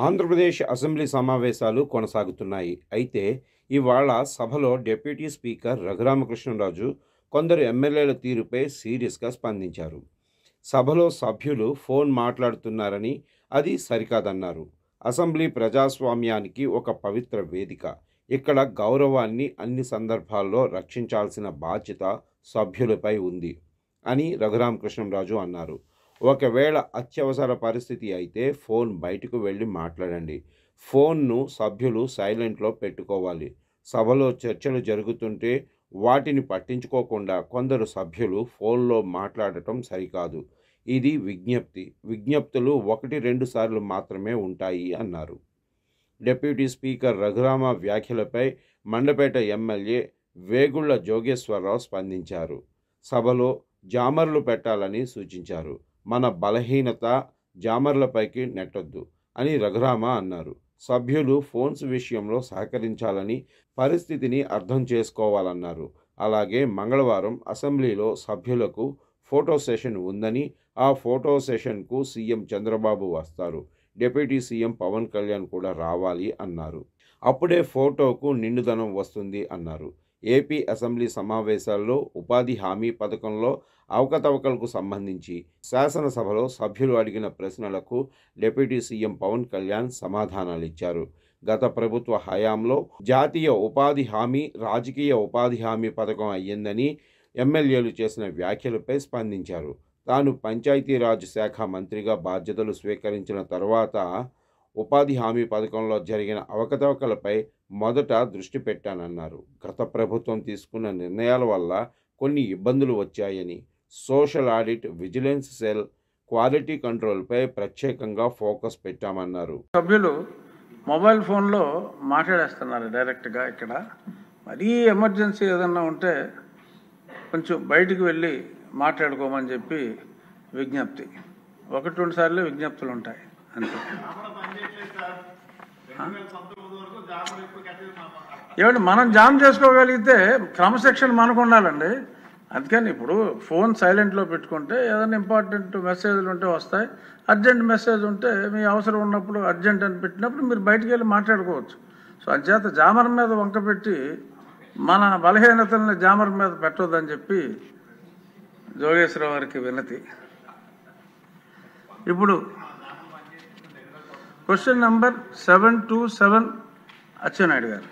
Andhra Pradesh assembly సమావేశాలు కొనసాగుతున్నాయి. అయితే ఇవాళ సభలో డిప్యూటీ స్పీకర్ రఘురామకృష్ణంరాజు కొందరు ఎమ్మెల్యేల తీరుపై సీరియస్గా స్పందించారు. సభలో సభ్యులు ఫోన్ మాట్లాడుతున్నారని, అది సరికాదన్నారు. అసెంబ్లీ ప్రజాస్వామ్యానికి ఒక పవిత్ర వేదిక. ఇక్కడ గౌరవాన్ని అన్ని సందర్భాల్లో రక్షించాల్సిన బాధ్యత సభ్యులపై ఉంది అని రఘురామకృష్ణంరాజు అన్నారు. ఒకవేళ అత్యవసర పరిస్థితి అయితే ఫోన్ బయటకు వెళ్ళి మాట్లాడండి. ఫోన్ను సభ్యులు సైలెంట్లో పెట్టుకోవాలి. సభలో చర్చలు జరుగుతుంటే వాటిని పట్టించుకోకుండా కొందరు సభ్యులు ఫోన్లో మాట్లాడటం సరికాదు. ఇది విజ్ఞప్తి. విజ్ఞప్తులు 1-2 సార్లు మాత్రమే ఉంటాయి అన్నారు. డిప్యూటీ స్పీకర్ రఘురామ వ్యాఖ్యలపై మండపేట ఎమ్మెల్యే వేగుళ్ల జోగేశ్వరరావు స్పందించారు. సభలో జామర్లు పెట్టాలని సూచించారు. మన బలహీనత జామర్లపైకి నెట్టొద్దు అని రఘురామ అన్నారు. సభ్యులు ఫోన్స్ విషయంలో సహకరించాలని, పరిస్థితిని అర్థం చేసుకోవాలన్నారు. అలాగే మంగళవారం అసెంబ్లీలో సభ్యులకు ఫోటో సెషన్ ఉందని, ఆ ఫోటో సెషన్కు సీఎం చంద్రబాబు వస్తారు. డిప్యూటీ సీఎం పవన్ కళ్యాణ్ కూడా రావాలి అన్నారు. అప్పుడే ఫోటోకు నిండుదనం వస్తుంది అన్నారు. ఏపీ అసెంబ్లీ సమావేశాల్లో ఉపాధి హామీ పథకంలో అవకతవకలకు సంబంధించి శాసనసభలో సభ్యులు అడిగిన ప్రశ్నలకు డిప్యూటీ సీఎం పవన్ కళ్యాణ్ సమాధానాలిచ్చారు. గత ప్రభుత్వ హయాంలో జాతీయ ఉపాధి హామీ రాజకీయ ఉపాధి హామీ పథకం అయ్యిందని ఎమ్మెల్యేలు చేసిన వ్యాఖ్యలపై స్పందించారు. తాను పంచాయతీరాజ్ శాఖ మంత్రిగా బాధ్యతలు స్వీకరించిన తర్వాత ఉపాధి హామీ పథకంలో జరిగిన అవకతవకలపై మొదట దృష్టి పెట్టానన్నారు. గత ప్రభుత్వం తీసుకున్న నిర్ణయాల వల్ల కొన్ని ఇబ్బందులు వచ్చాయని, social audit, vigilance cell, quality కంట్రోల్పై ప్రత్యేకంగా ఫోకస్ పెట్టామన్నారు. సభ్యులు మొబైల్ ఫోన్లో మాట్లాడేస్తున్నారు డైరెక్ట్గా. ఇక్కడ మరీ ఎమర్జెన్సీ ఏదన్నా ఉంటే కొంచెం బయటికి వెళ్ళి మాట్లాడుకోమని చెప్పి విజ్ఞప్తి. 1-2 సార్లు విజ్ఞప్తులు ఉంటాయి అంతే. ఏమంటే మనం జామ్ చేసుకోగలిగితే క్రమశిక్షణ మనకు ఉండాలండి. అందుకని ఇప్పుడు ఫోన్ సైలెంట్లో పెట్టుకుంటే ఏదైనా ఇంపార్టెంట్ మెసేజ్లు ఉంటే వస్తాయి. అర్జెంట్ మెసేజ్ ఉంటే మీ అవసరం ఉన్నప్పుడు అర్జెంట్ అని పెట్టినప్పుడు మీరు బయటికి వెళ్ళి మాట్లాడుకోవచ్చు. సో అంచేత జామర్ మీద వంక పెట్టి మన బలహీనతల్ని జామర్ మీద పెట్టొద్దని చెప్పి జోగేశ్వరరావు గారికి వినతి. ఇప్పుడు క్వశ్చన్ నెంబర్ 727 అచ్చెన్నాయుడు గారు.